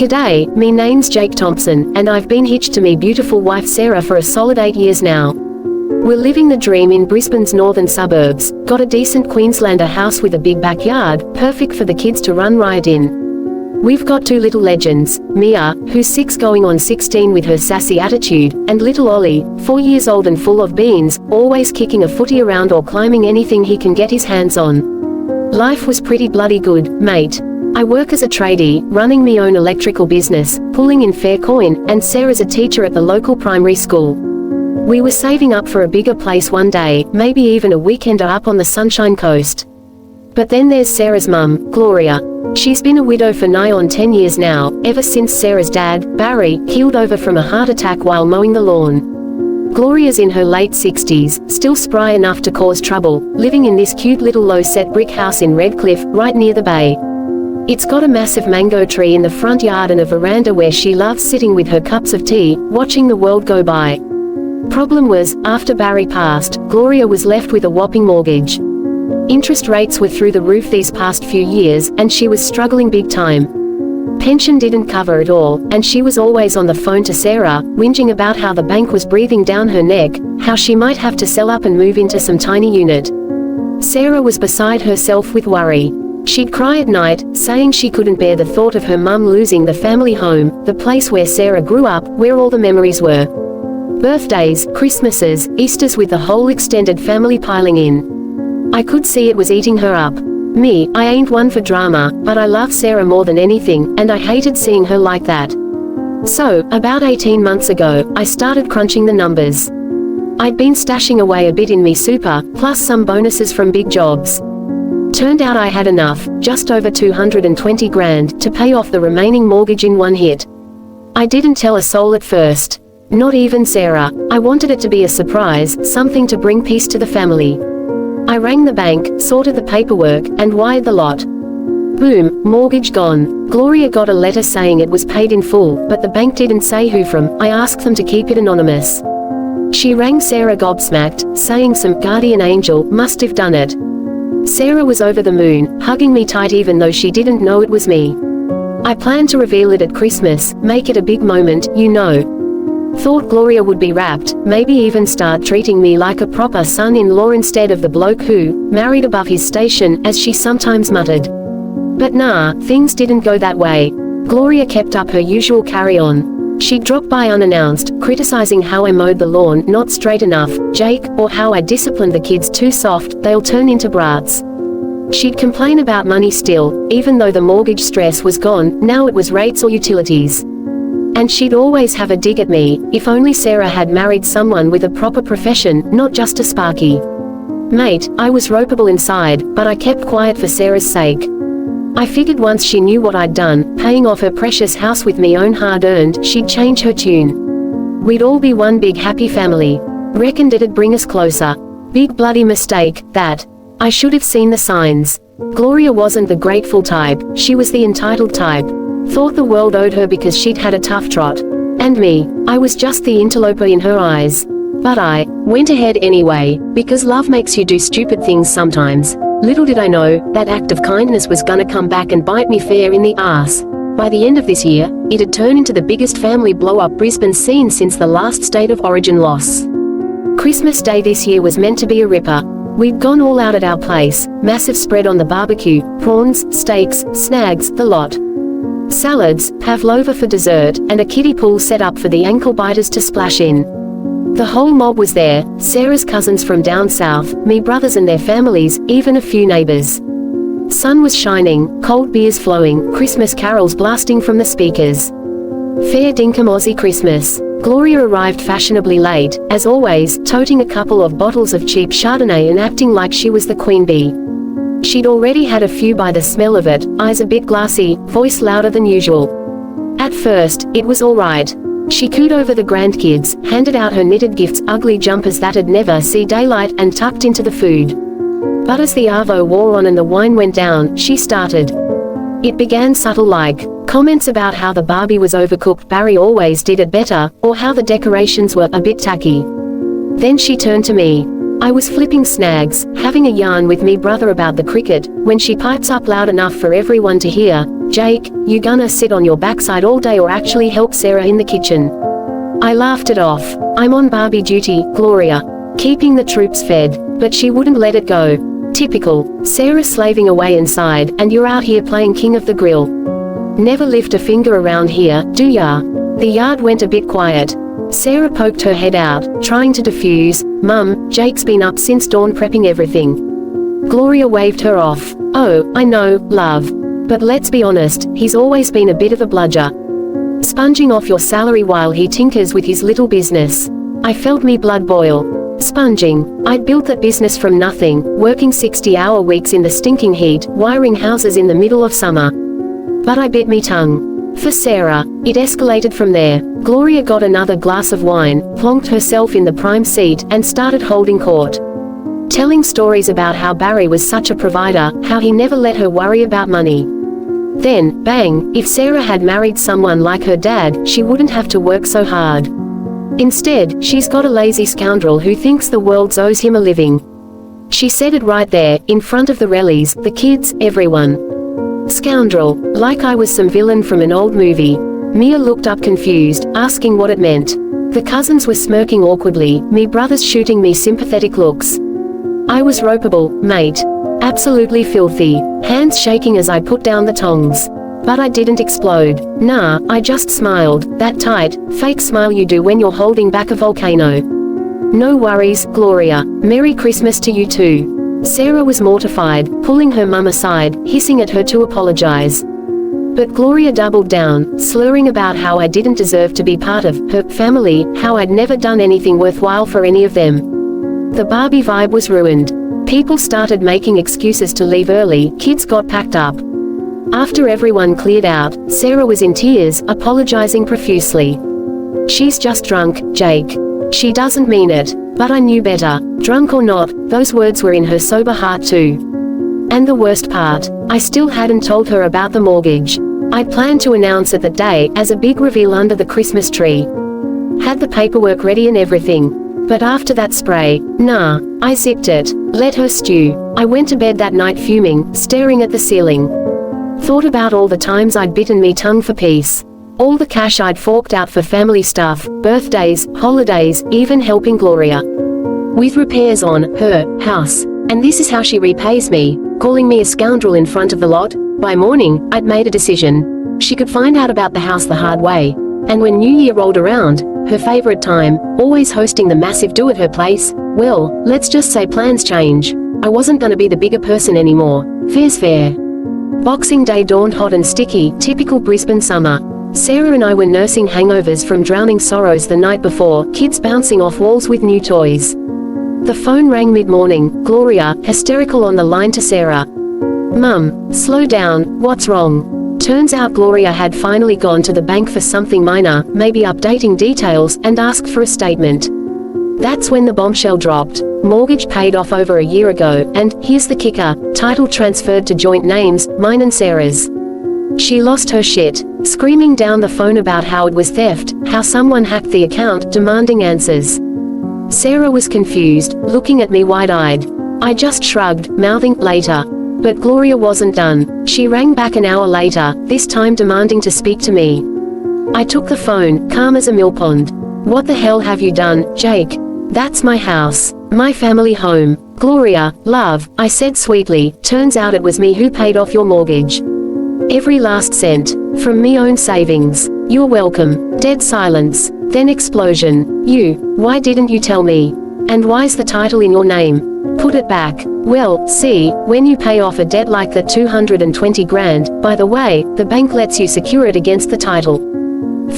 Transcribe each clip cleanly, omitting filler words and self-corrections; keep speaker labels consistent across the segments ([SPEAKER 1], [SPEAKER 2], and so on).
[SPEAKER 1] G'day, me name's Jake Thompson, and I've been hitched to me beautiful wife Sarah for a solid 8 years now. We're living the dream in Brisbane's northern suburbs, got a decent Queenslander house with a big backyard, perfect for the kids to run riot in. We've got 2 little legends, Mia, who's 6 going on 16 with her sassy attitude, and little Ollie, 4 years old and full of beans, always kicking a footy around or climbing anything he can get his hands on. Life was pretty bloody good, mate. I work as a tradie, running me own electrical business, pulling in fair coin, and Sarah's a teacher at the local primary school. We were saving up for a bigger place one day, maybe even a weekender up on the Sunshine Coast. But then there's Sarah's mum, Gloria. She's been a widow for nigh on 10 years now, ever since Sarah's dad, Barry, keeled over from a heart attack while mowing the lawn. Gloria's in her late 60s, still spry enough to cause trouble, living in this cute little low-set brick house in Redcliffe, right near the bay. It's got a massive mango tree in the front yard and a veranda where she loves sitting with her cups of tea, watching the world go by. Problem was, after Barry passed, Gloria was left with a whopping mortgage. Interest rates were through the roof these past few years, and she was struggling big time. Pension didn't cover it all, and she was always on the phone to Sarah, whinging about how the bank was breathing down her neck, how she might have to sell up and move into some tiny unit. Sarah was beside herself with worry. She'd cry at night, saying she couldn't bear the thought of her mum losing the family home, the place where Sarah grew up, where all the memories were. Birthdays, Christmases, Easters with the whole extended family piling in. I could see it was eating her up. Me, I ain't one for drama, but I love Sarah more than anything, and I hated seeing her like that. So, about 18 months ago, I started crunching the numbers. I'd been stashing away a bit in me super, plus some bonuses from big jobs. Turned out I had enough, just over 220 grand, to pay off the remaining mortgage in one hit. I didn't tell a soul at first. Not even Sarah. I wanted it to be a surprise, something to bring peace to the family. I rang the bank, sorted the paperwork, and wired the lot. Boom, mortgage gone. Gloria got a letter saying it was paid in full, but the bank didn't say who from. I asked them to keep it anonymous. She rang Sarah gobsmacked, saying some guardian angel must have done it. Sarah was over the moon, hugging me tight even though she didn't know it was me. I planned to reveal it at Christmas, make it a big moment, you know. Thought Gloria would be rapt, maybe even start treating me like a proper son-in-law instead of the bloke who, married above his station, as she sometimes muttered. But nah, things didn't go that way. Gloria kept up her usual carry-on. She'd drop by unannounced, criticizing how I mowed the lawn not straight enough, Jake, or how I disciplined the kids too soft, they'll turn into brats. She'd complain about money still, even though the mortgage stress was gone, now it was rates or utilities. And she'd always have a dig at me, if only Sarah had married someone with a proper profession, not just a sparky. Mate, I was ropeable inside, but I kept quiet for Sarah's sake. I figured once she knew what I'd done, paying off her precious house with me own hard-earned, she'd change her tune. We'd all be one big happy family. Reckoned it'd bring us closer. Big bloody mistake, that. I should have seen the signs. Gloria wasn't the grateful type, she was the entitled type. Thought the world owed her because she'd had a tough trot. And me, I was just the interloper in her eyes. But I went ahead anyway, because love makes you do stupid things sometimes. Little did I know, that act of kindness was gonna come back and bite me fair in the ass. By the end of this year, it had turned into the biggest family blow-up Brisbane's seen since the last State of Origin loss. Christmas Day this year was meant to be a ripper. We'd gone all out at our place, massive spread on the barbecue, prawns, steaks, snags, the lot. Salads, pavlova for dessert, and a kiddie pool set up for the ankle-biters to splash in. The whole mob was there, Sarah's cousins from down south, me brothers and their families, even a few neighbors. Sun was shining, cold beers flowing, Christmas carols blasting from the speakers. Fair dinkum Aussie Christmas. Gloria arrived fashionably late, as always, toting a couple of bottles of cheap Chardonnay and acting like she was the queen bee. She'd already had a few by the smell of it, eyes a bit glassy, voice louder than usual. At first, it was alright. She cooed over the grandkids, handed out her knitted gifts, ugly jumpers that'd never see daylight, and tucked into the food. But as the arvo wore on and the wine went down, she started. It began subtle, like comments about how the Barbie was overcooked, Barry always did it better, or how the decorations were a bit tacky. Then she turned to me. I was flipping snags, having a yarn with me brother about the cricket, when she pipes up loud enough for everyone to hear, Jake, you gonna sit on your backside all day or actually help Sarah in the kitchen? I laughed it off. I'm on Barbie duty, Gloria. Keeping the troops fed. But she wouldn't let it go. Typical. Sarah slaving away inside, and you're out here playing king of the grill. Never lift a finger around here, do ya? The yard went a bit quiet. Sarah poked her head out, trying to diffuse. Mum, Jake's been up since dawn prepping everything. Gloria waved her off. Oh, I know, love. But let's be honest, he's always been a bit of a bludger. Sponging off your salary while he tinkers with his little business. I felt me blood boil. Sponging. I'd built that business from nothing, working 60-hour weeks in the stinking heat, wiring houses in the middle of summer. But I bit me tongue. For Sarah, it escalated from there. Gloria got another glass of wine, plonked herself in the prime seat, and started holding court. Telling stories about how Barry was such a provider, how he never let her worry about money. Then, bang, if Sarah had married someone like her dad, she wouldn't have to work so hard. Instead, she's got a lazy scoundrel who thinks the world owes him a living. She said it right there, in front of the Rellies, the kids, everyone. Scoundrel, like I was some villain from an old movie. Mia looked up confused, asking what it meant. The cousins were smirking awkwardly, me brothers shooting me sympathetic looks. I was ropeable, mate. Absolutely filthy, hands shaking as I put down the tongs. But I didn't explode. Nah, I just smiled, that tight, fake smile you do when you're holding back a volcano. No worries, Gloria. Merry Christmas to you too. Sarah was mortified, pulling her mum aside, hissing at her to apologize. But Gloria doubled down, slurring about how I didn't deserve to be part of her family, how I'd never done anything worthwhile for any of them. The Barbie vibe was ruined. People started making excuses to leave early, kids got packed up. After everyone cleared out, Sarah was in tears, apologizing profusely. She's just drunk, Jake. She doesn't mean it. But I knew better. Drunk or not, those words were in her sober heart too. And the worst part, I still hadn't told her about the mortgage. I'd planned to announce it that day, as a big reveal under the Christmas tree. Had the paperwork ready and everything. But after that spray, nah, I zipped it. Let her stew. I went to bed that night fuming, staring at the ceiling. Thought about all the times I'd bitten me tongue for peace. All the cash I'd forked out for family stuff, birthdays, holidays, even helping Gloria with repairs on her house. And this is how she repays me, calling me a scoundrel in front of the lot. By morning, I'd made a decision. She could find out about the house the hard way. And when New Year rolled around, her favorite time, always hosting the massive do at her place, well, let's just say plans change. I wasn't gonna be the bigger person anymore. Fair's fair. Boxing Day dawned hot and sticky, typical Brisbane summer. Sarah and I were nursing hangovers from drowning sorrows the night before, kids bouncing off walls with new toys. The phone rang mid-morning, Gloria, hysterical on the line to Sarah. Mum, slow down, what's wrong? Turns out Gloria had finally gone to the bank for something minor, maybe updating details, and asked for a statement. That's when the bombshell dropped. Mortgage paid off over a year ago, and, here's the kicker, title transferred to joint names, mine and Sarah's. She lost her shit, screaming down the phone about how it was theft, how someone hacked the account, demanding answers. Sarah was confused, looking at me wide-eyed. I just shrugged, mouthing, later. But Gloria wasn't done. She rang back an hour later, this time demanding to speak to me. I took the phone, calm as a millpond. What the hell have you done, Jake? That's my house. My family home. Gloria, love, I said sweetly, turns out it was me who paid off your mortgage. Every last cent. From me own savings. You're welcome. Dead silence. Then explosion. Why didn't you tell me? And why's the title in your name? Put it back. Well, see, when you pay off a debt like the 220 grand, by the way, the bank lets you secure it against the title.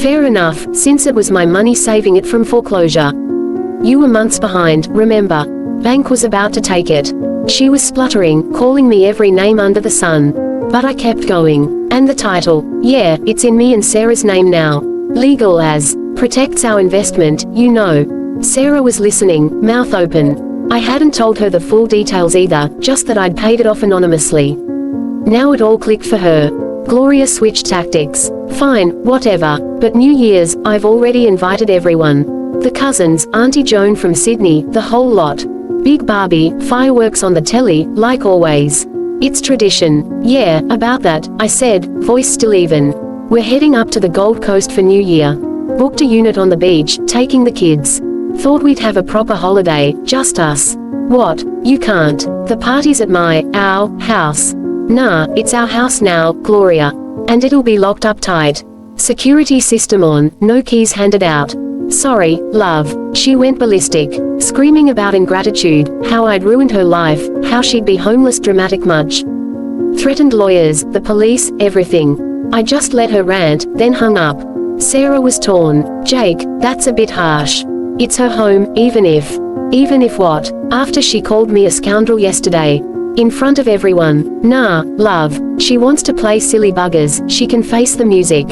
[SPEAKER 1] Fair enough, since it was my money saving it from foreclosure. You were months behind, remember. Bank was about to take it. She was spluttering, calling me every name under the sun. But I kept going. And the title, yeah, it's in me and Sarah's name now. Legal as, protects our investment, you know. Sarah was listening, mouth open. I hadn't told her the full details either, just that I'd paid it off anonymously. Now it all clicked for her. Gloria switched tactics. Fine, whatever, but New Year's, I've already invited everyone. The cousins, Auntie Joan from Sydney, the whole lot. Big Barbie, fireworks on the telly, like always. It's tradition. Yeah, about that, I said, voice still even. We're heading up to the Gold Coast for New Year. Booked a unit on the beach, taking the kids. Thought we'd have a proper holiday, just us. What? You can't. The party's at our house. Nah, it's our house now, Gloria. And it'll be locked up tight. Security system on, no keys handed out. Sorry, love. She went ballistic, screaming about ingratitude, how I'd ruined her life, how she'd be homeless, dramatic much. Threatened lawyers, the police, everything. I just let her rant, then hung up. Sarah was torn. Jake, that's a bit harsh. It's her home, even if what? After she called me a scoundrel yesterday. In front of everyone. Nah, love. She wants to play silly buggers, she can face the music.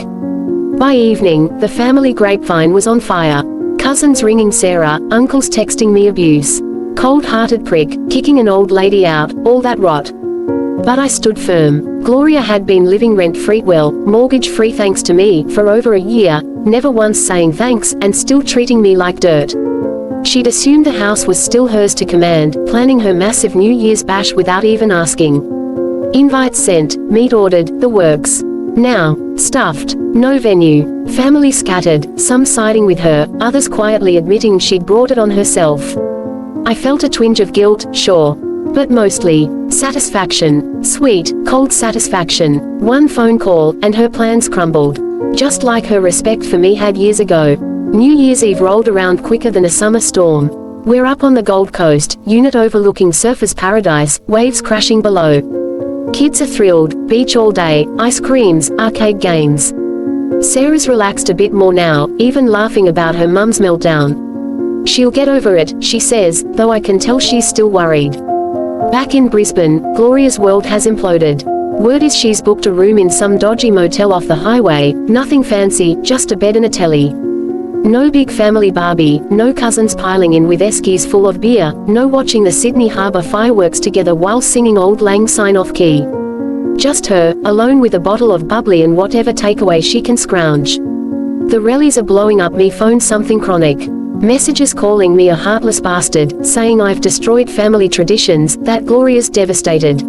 [SPEAKER 1] By evening, the family grapevine was on fire. Cousins ringing Sarah, uncles texting me abuse. Cold-hearted prick, kicking an old lady out, all that rot. But I stood firm. Gloria had been living rent-free, well, mortgage-free thanks to me, for over a year, never once saying thanks, and still treating me like dirt. She'd assumed the house was still hers to command, planning her massive New Year's bash without even asking. Invites sent, meat ordered, the works. Now, stuffed. No venue. Family scattered, some siding with her, others quietly admitting she'd brought it on herself. I felt a twinge of guilt, sure. But mostly, satisfaction. Sweet, cold satisfaction. One phone call, and her plans crumbled. Just like her respect for me had years ago. New Year's Eve rolled around quicker than a summer storm. We're up on the Gold Coast, unit overlooking surfers' paradise, waves crashing below. Kids are thrilled, beach all day, ice creams, arcade games. Sarah's relaxed a bit more now, even laughing about her mum's meltdown. She'll get over it, she says, though I can tell she's still worried. Back in Brisbane, Gloria's world has imploded. Word is she's booked a room in some dodgy motel off the highway, nothing fancy, just a bed and a telly. No big family barbie, no cousins piling in with eskies full of beer, no watching the Sydney Harbour fireworks together while singing Auld Lang Syne off key. Just her, alone with a bottle of bubbly and whatever takeaway she can scrounge. The rallies are blowing up, me phone something chronic. Messages calling me a heartless bastard, saying I've destroyed family traditions, that Gloria's devastated.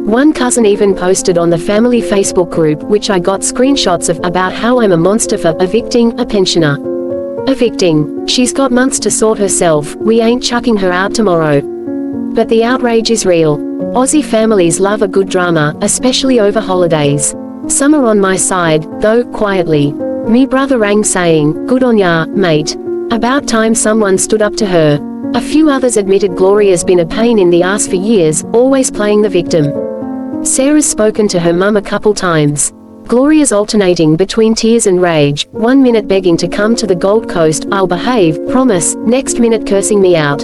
[SPEAKER 1] One cousin even posted on the family Facebook group, which I got screenshots of, about how I'm a monster for evicting a pensioner. Evicting. She's got months to sort herself, we ain't chucking her out tomorrow. But the outrage is real. Aussie families love a good drama, especially over holidays. Some are on my side, though, quietly. Me brother rang saying, good on ya, mate. About time someone stood up to her. A few others admitted Gloria's been a pain in the ass for years, always playing the victim. Sarah's spoken to her mum a couple times. Gloria's alternating between tears and rage, 1 minute begging to come to the Gold Coast, I'll behave, promise, next minute cursing me out.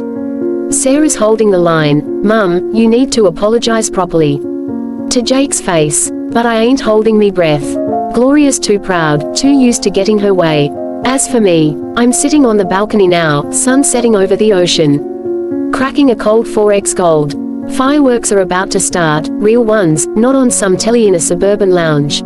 [SPEAKER 1] Sarah's holding the line, Mum, you need to apologize properly. To Jake's face. But I ain't holding me breath. Gloria's too proud, too used to getting her way. As for me, I'm sitting on the balcony now, sun setting over the ocean. Cracking a cold 4x Gold. Fireworks are about to start, real ones, not on some telly in a suburban lounge.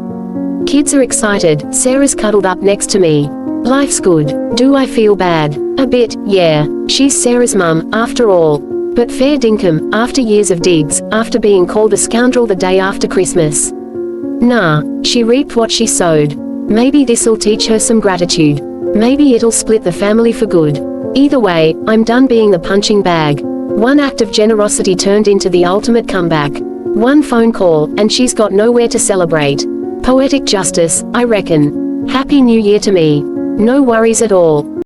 [SPEAKER 1] Kids are excited, Sarah's cuddled up next to me. Life's good. Do I feel bad? A bit, yeah. She's Sarah's mum, after all. But fair dinkum, after years of digs, after being called a scoundrel the day after Christmas. Nah, she reaped what she sowed. Maybe this'll teach her some gratitude. Maybe it'll split the family for good. Either way, I'm done being the punching bag. One act of generosity turned into the ultimate comeback. One phone call, and she's got nowhere to celebrate. Poetic justice, I reckon. Happy New Year to me. No worries at all.